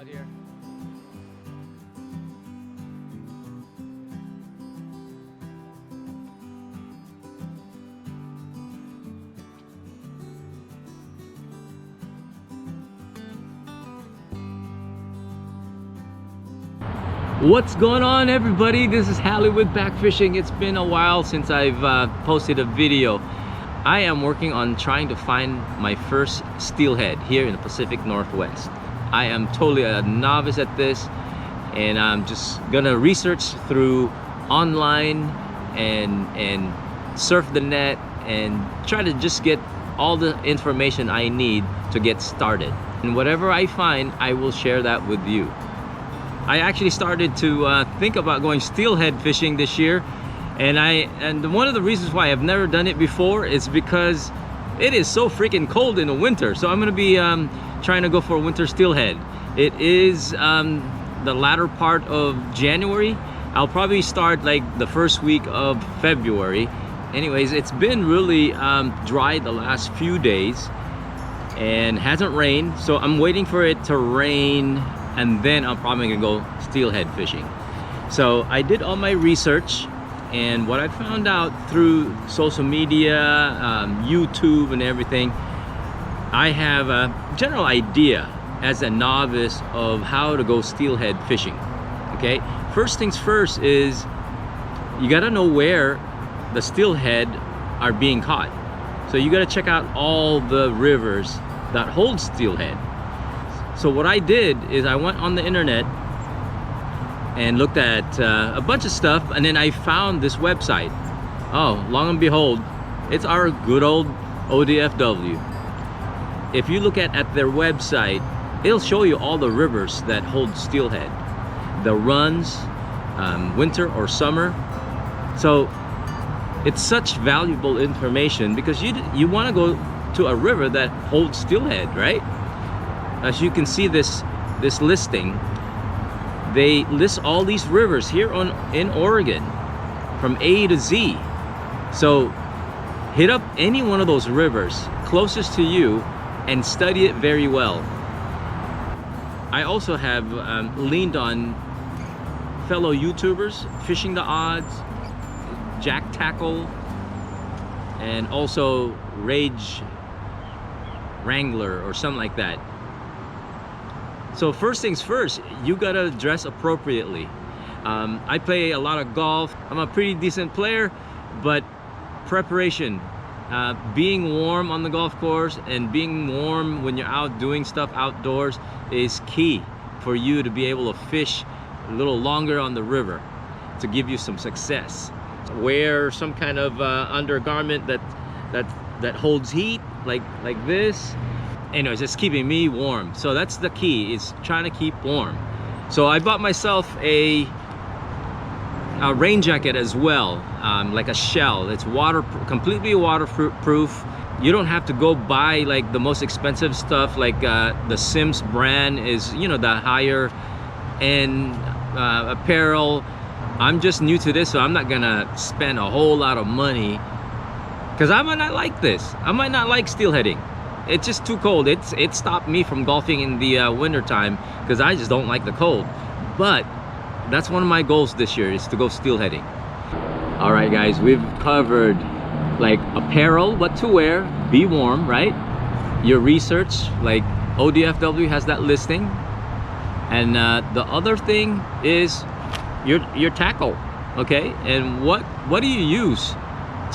out here. What's going on, everybody? This is Hallie with Backfishing. It's been a while since I've posted a video. I am working on trying to find my first steelhead here in the Pacific Northwest. I am totally a novice at this, and I'm just gonna research through online and surf the net and try to just get all the information I need to get started. And whatever I find, I will share that with you. I actually started to think about going steelhead fishing this year, and one of the reasons why I've never done it before is because it is so freaking cold in the winter. So I'm gonna be trying to go for winter steelhead. It is the latter part of January. I'll probably start like the first week of February. Anyways, it's been really dry the last few days and hasn't rained, so I'm waiting for it to rain, and then I'm probably gonna go steelhead fishing. So I did all my research, and what I found out through social media, YouTube and everything, I have a general idea as a novice of how to go steelhead fishing. Okay, first things first is you gotta know where the steelhead are being caught. So you gotta check out all the rivers that hold steelhead. So what I did is I went on the internet and looked at a bunch of stuff, and then I found this website. Oh, long and behold, it's our good old ODFW. If you look at their website, it'll show you all the rivers that hold steelhead, the runs, winter or summer. So it's such valuable information because you want to go to a river that holds steelhead, right? As you can see this listing, they list all these rivers here in Oregon from A to Z. So hit up any one of those rivers closest to you and study it very well. I also have leaned on fellow YouTubers, Fishing the Odds, Jack Tackle, and also Rage Wrangler or something like that. So first things first, you gotta dress appropriately. I play a lot of golf. I'm a pretty decent player, but preparation, being warm on the golf course and being warm when you're out doing stuff outdoors is key for you to be able to fish a little longer on the river, to give you some success. Wear some kind of undergarment that holds heat, like this. Anyways, it's keeping me warm. So that's the key, is trying to keep warm. So I bought myself a rain jacket as well, like a shell. It's completely waterproof. You don't have to go buy like the most expensive stuff, like the Sims brand is, you know, the higher end apparel. I'm just new to this, so I'm not gonna spend a whole lot of money because I might not like this. I might not like steelheading. It's just too cold. It stopped me from golfing in the winter time because I just don't like the cold. But that's one of my goals this year, is to go steelheading. All right, guys, we've covered like apparel, what to wear, be warm, right? Your research, like ODFW has that listing, and the other thing is your tackle, okay? And what do you use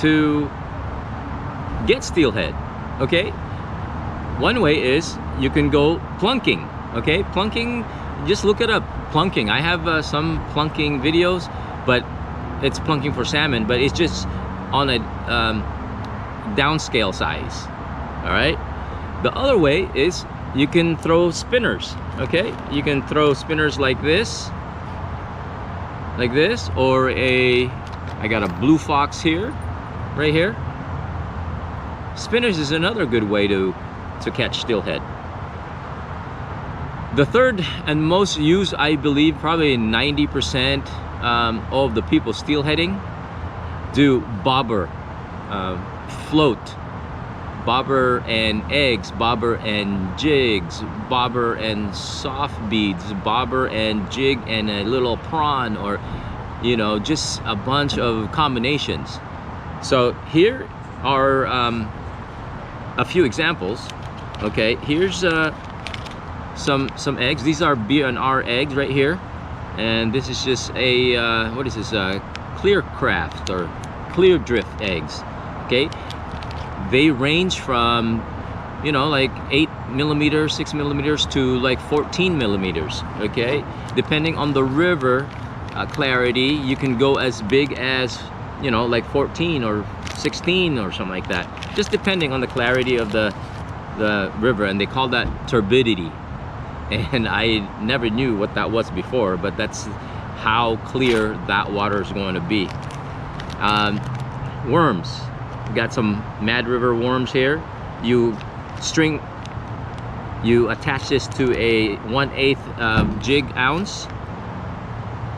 to get steelhead, okay? One way is you can go plunking, okay? Plunking, just look it up, plunking. I have some plunking videos, but it's plunking for salmon, but it's just on a downscale size, all right? The other way is you can throw spinners, okay? You can throw spinners like this, or I got a blue fox here, right here. Spinners is another good way to catch steelhead. The third and most used, I believe, probably 90% of the people steelheading do bobber, float bobber and eggs, bobber and jigs, bobber and soft beads, bobber and jig and a little prawn, or you know, just a bunch of combinations. So here are a few examples. Okay, here's some eggs. These are B&R eggs right here, and this is just a what is this, clear craft or clear drift eggs. Okay, they range from, you know, like 8 millimeters, 6 millimeters to like 14 millimeters. Okay, depending on the river clarity, you can go as big as, you know, like 14 or 16 or something like that, just depending on the clarity of the river. And they call that turbidity, and I never knew what that was before, but that's how clear that water is going to be. Worms, we got some Mad River worms here. You attach this to a 1/8 jig ounce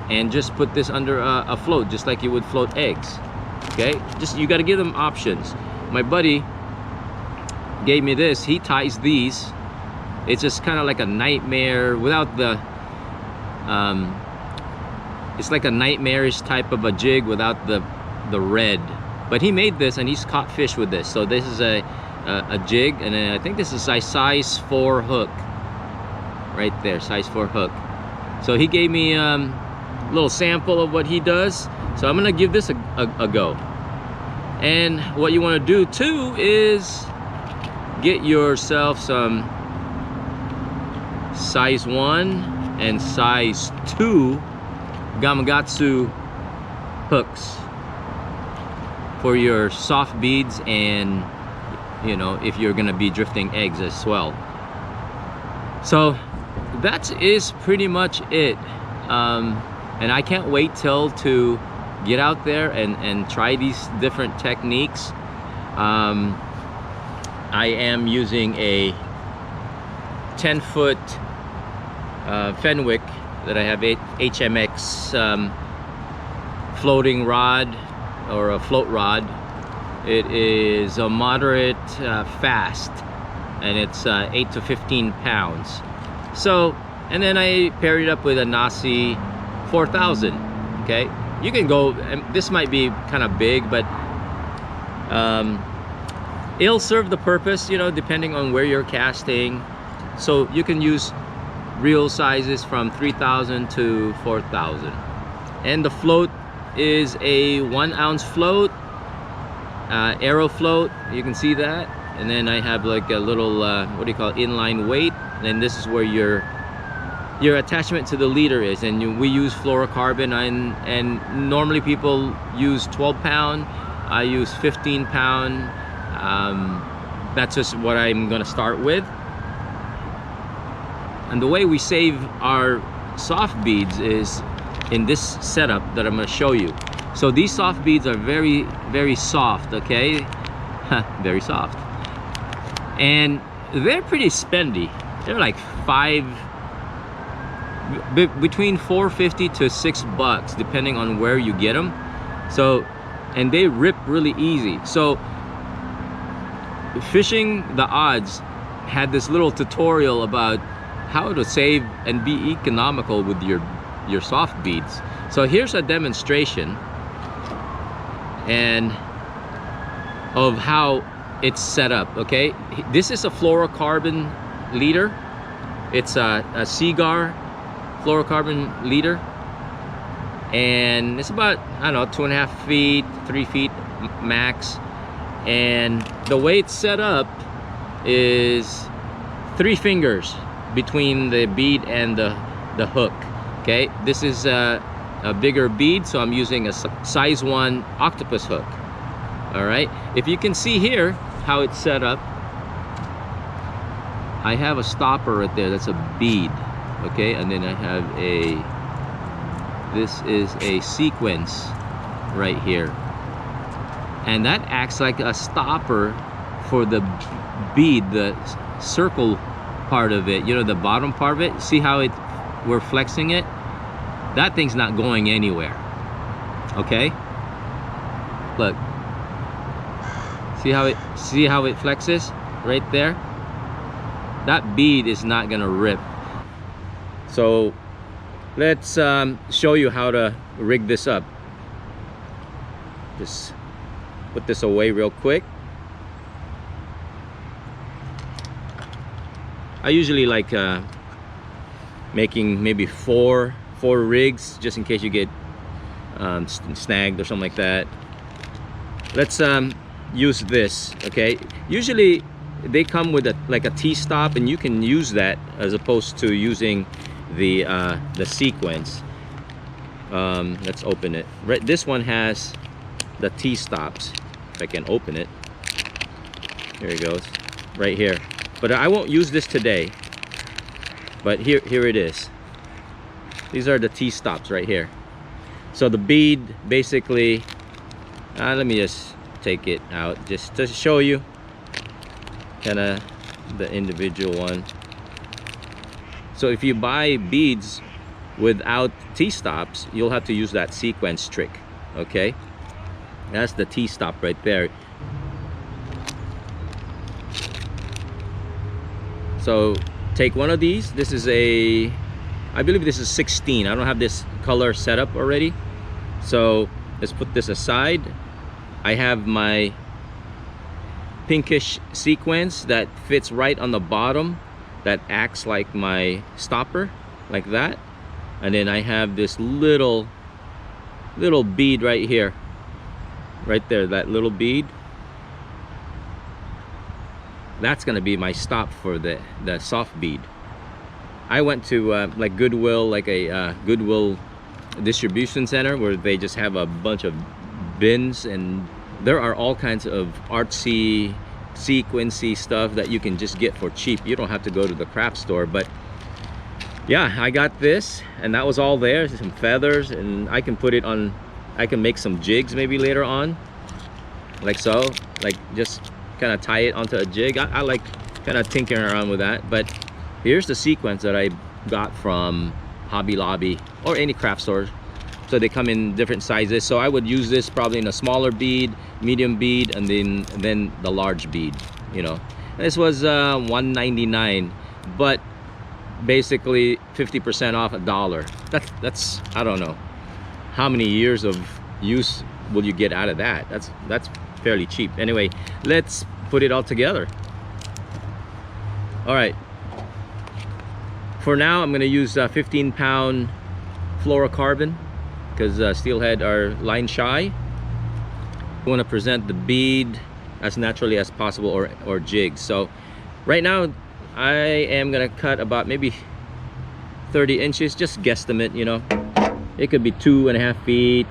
and just put this under a float, just like you would float eggs. Okay, just you got to give them options. My buddy gave me this. He ties these. It's just kind of like a nightmare without the it's like a nightmarish type of a jig without the red. But he made this and he's caught fish with this. So this is a jig, and I think this is a size 4 hook right there, size 4 hook. So he gave me little sample of what he does, so I'm gonna give this a go. And what you want to do too is get yourself some size 1 and size 2 Gamakatsu hooks for your soft beads, and you know, if you're gonna be drifting eggs as well. So that is pretty much it. And I can't wait to get out there and try these different techniques. I am using a 10-foot Fenwick that I have HMX floating rod, or a float rod. It is a moderate fast, and it's 8 to 15 pounds. So, and then I paired it up with a Nasci 4000. Okay, you can go, and this might be kind of big, but it'll serve the purpose, you know, depending on where you're casting. So you can use reel sizes from 3000 to 4000. And the float is a 1 ounce float, arrow float, you can see that. And then I have like a little what do you call it, inline weight, and this is where your attachment to the leader is. And we use fluorocarbon, and normally people use 12-pound. I use 15-pound. That's just what I'm gonna start with. And the way we save our soft beads is in this setup that I'm gonna show you. So these soft beads are very, very soft, okay? Very soft. And they're pretty spendy. They're like between $4.50 to $6, depending on where you get them. So, and they rip really easy. So Fishing the Odds had this little tutorial about how to save and be economical with your soft beads. So here's a demonstration and of how it's set up. Okay, this is a fluorocarbon leader. It's a Seagar fluorocarbon leader, and it's about, I don't know, 2.5 feet, 3 feet max. And the way it's set up is 3 fingers between the bead and the hook. Okay, this is a bigger bead, so I'm using a size 1 octopus hook. All right, if you can see here how it's set up, I have a stopper right there, that's a bead. Okay, and then I have this is a sequence right here, and that acts like a stopper for the bead, the circle part of it, you know, the bottom part of it. See how we're flexing it? That thing's not going anywhere. Okay, look, See how it flexes right there? That bead is not gonna rip. So let's show you how to rig this up. Just put this away real quick. I usually like making maybe four rigs just in case you get snagged or something like that. Let's use this. Okay, usually they come with like a T-stop, and you can use that as opposed to using the sequence. Let's open it. Right, this one has the T-stops. If I can open it, here it goes, right here. But I won't use this today. But here it is. These are the T-stops right here. So the bead basically, let me just take it out just to show you kind of the individual one. So if you buy beads without T-stops, you'll have to use that sequence trick. Okay, that's the T-stop right there. So take one of these. This is I believe this is 16. I don't have this color set up already, so let's put this aside. I have my pinkish sequence that fits right on the bottom, that acts like my stopper, like that. And then I have this little bead right here, right there, that little bead. That's gonna be my stop for the soft bead. I went to like Goodwill, like a Goodwill distribution center where they just have a bunch of bins, and there are all kinds of artsy, sequency stuff that you can just get for cheap. You don't have to go to the craft store. But yeah, I got this, and that was all there. Some feathers, and I can put it on, I can make some jigs maybe later on, like so, like just kind of tie it onto a jig. I like kind of tinkering around with that. But here's the sequence that I got from Hobby Lobby or any craft store. So they come in different sizes. So I would use this probably in a smaller bead, medium bead, and then the large bead. You know, this was $1.99, but basically 50% off $1. That's I don't know how many years of use will you get out of that. That's fairly cheap. Anyway, let's put it all together. All right, for now I'm going to use 15-pound fluorocarbon because steelhead are line shy. I want to present the bead as naturally as possible, or jigs. So right now I am going to cut about maybe 30 inches, just guesstimate, you know. It could be 2.5 feet,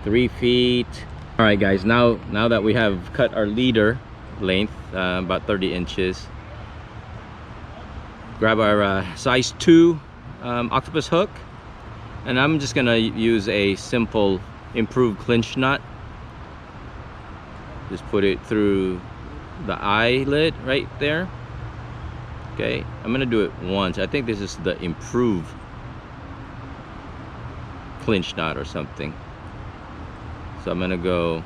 3 feet. All right guys, now that we have cut our leader length, about 30 inches, grab our size 2 octopus hook, and I'm just gonna use a simple improved clinch knot. Just put it through the eyelid right there. Okay, I'm gonna do it once. I think this is the improved clinch knot or something. So I'm gonna go,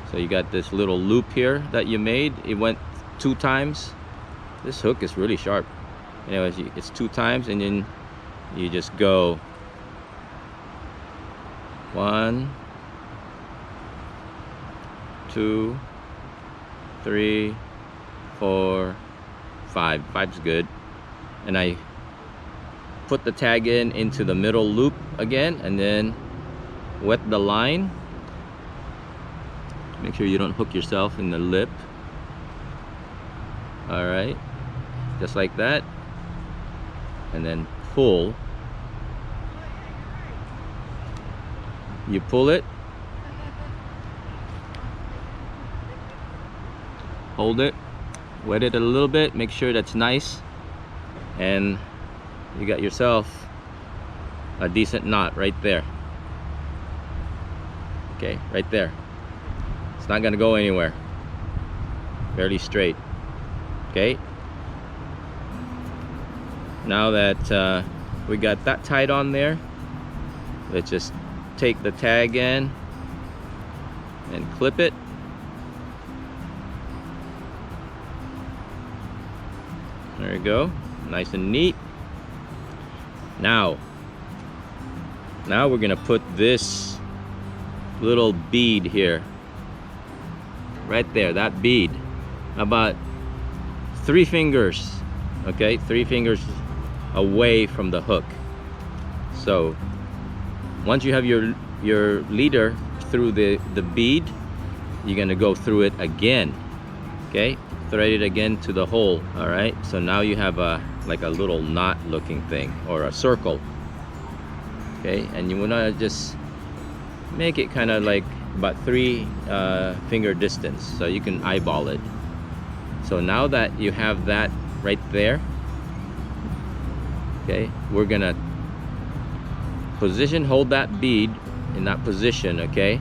so you got this little loop here that you made. It went 2 times. This hook is really sharp. Anyways, it's 2 times, and then you just go 1, 2, 3, 4, 5. 5's good. And I put the tag into the middle loop again, and then wet the line. Make sure you don't hook yourself in the lip. All right, just like that. And then pull. You pull it, hold it, wet it a little bit, make sure that's nice, and you got yourself a decent knot right there. Okay, right there. It's not gonna go anywhere. Fairly straight. Okay, now that we got that tied on there, let's just take the tag in and clip it. There you go, nice and neat. Now we're gonna put this little bead here, right there, that bead, about 3 fingers, okay, 3 fingers away from the hook. So once you have your leader through the bead, you're gonna go through it again, okay, thread it again to the hole. All right, so now you have like a little knot looking thing, or a circle, okay, and you wanna just make it kind of like about 3 finger distance, so you can eyeball it. So now that you have that right there, okay, we're gonna hold that bead in that position, okay.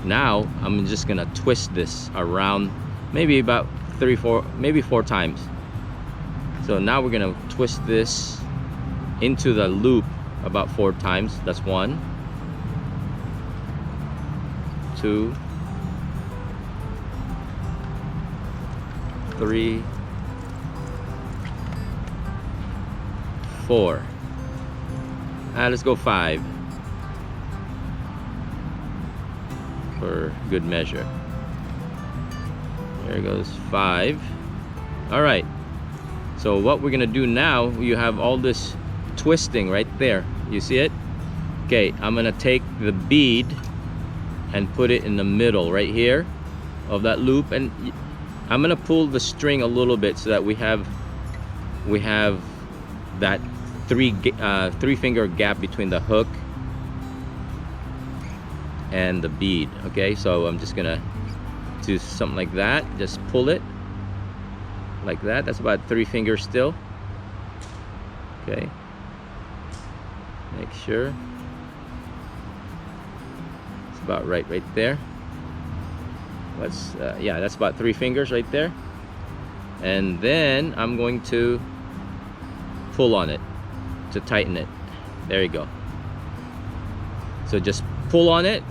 Now I'm just gonna twist this around, maybe about 4 times. So now we're gonna twist this into the loop about 4 times. That's 1, 2, 3, 4. Let's go 5 for good measure. There goes 5. All right, so what we're gonna do now, you have all this twisting right there, you see it? Okay, I'm gonna take the bead and put it in the middle right here of that loop, and I'm gonna pull the string a little bit so that we have that 3 finger gap between the hook and the bead. Okay, so I'm just gonna do something like that, just pull it like that. That's about 3 fingers still. Okay, make sure it's about right there. Let's yeah, that's about 3 fingers right there. And then I'm going to pull on it to tighten it. There you go. So just pull on it,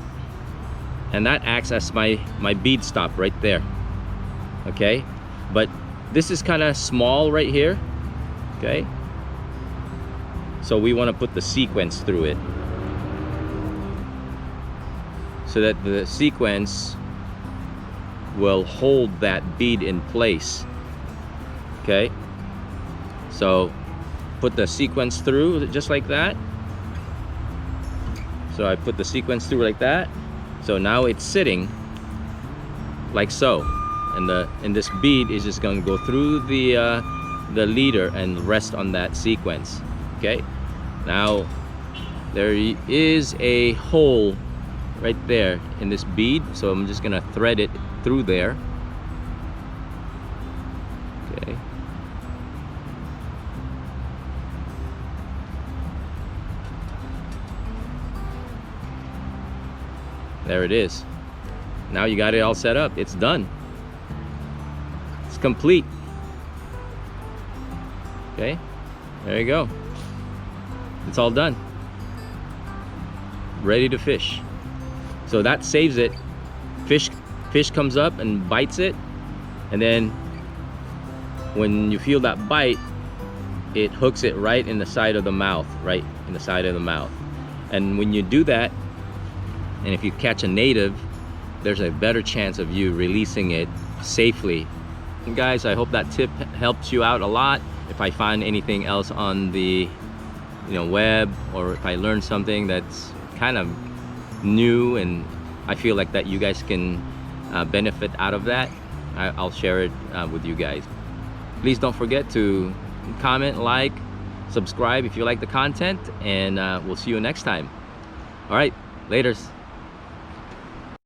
and that acts as my bead stop right there. Okay, but this is kind of small right here, okay, so we want to put the sequence through it so that the sequence will hold that bead in place. Okay, so put the sequence through just like that. So I put the sequence through like that. So now it's sitting like so, and this bead is just going to go through the leader and rest on that sequence. Okay, now there is a hole right there in this bead, so I'm just gonna thread it through there. Okay, there it is. Now you got it all set up. It's done. It's complete. Okay, there you go. It's all done. Ready to fish. So that saves it. Fish comes up and bites it, and then when you feel that bite, it hooks it right in the side of the mouth, right in the side of the mouth. And when you do that, and if you catch a native, there's a better chance of you releasing it safely. And guys, I hope that tip helps you out a lot. If I find anything else on the web, or if I learn something that's kind of new and I feel like that you guys can benefit out of that, I'll share it with you guys. Please don't forget to comment, like, subscribe if you like the content, and we'll see you next time. All right, laters.